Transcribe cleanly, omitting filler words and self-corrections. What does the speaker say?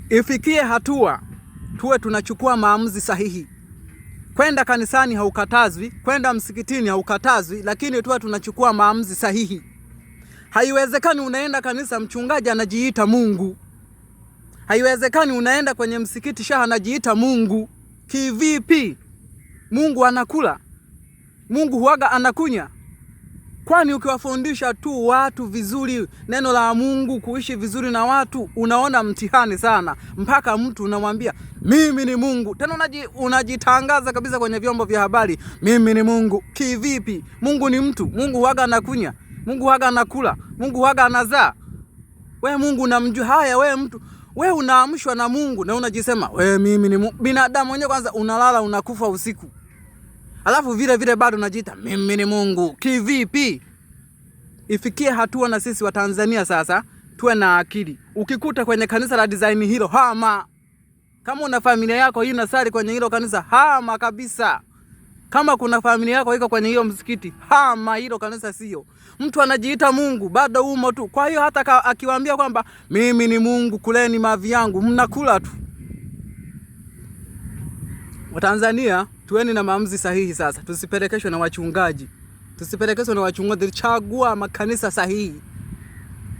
Ifikie hatua tuwe tunachukua maamuzi sahihi. Kwenda kanisani haukatazwi, kwenda msikitini haukatazwi, lakini tuwe tunachukua maamuzi sahihi. Haiwezekani unaenda kanisa mchungaji anajiita Mungu. Haiwezekani unaenda kwenye msikiti shaha anajiita Mungu. Kivipi? Mungu anakula? Mungu huaga anakunya? Kwani ukiwafundisha tu watu vizuri neno la Mungu, kuishi vizuri na watu, unaona mtihani sana, mpaka mtu unamwambia mimi ni Mungu. Tena unajitangaza kabisa kwenye vyombo vya habari, mimi ni Mungu. Kivipi? Mungu ni mtu? Mungu huaga anakunya? Mungu huaga anakula? Mungu huaga anazaa? We Mungu unamjua? Haya, we mtu, we unaamshwa na Mungu na unajisema we mimi ni Mungu. Binadamu mwenyewe kwanza unalala unakufa usiku, alafu vile bado unajiita mimi ni Mungu. Kivipi? Ifikie hatua na sisi wa Tanzania sasa tuwe na akili. Ukikuta kwenye kanisa la design hilo, hama. Kama una familia yako hii nasali kwenye hilo kanisa, hama kabisa. Kama kuna familia yako iko kwenye hiyo msikiti, hama, hilo kanisa sio. Mtu anajiita Mungu bado umo tu. Kwa hiyo hata akiwaambia kwamba mimi ni Mungu, kuleni mavi yangu, mnakula tu. Watanzania tuweni na maamuzi sahihi sasa. Tusipelekeshwe na wachungaji. Chagua makanisa sahihi.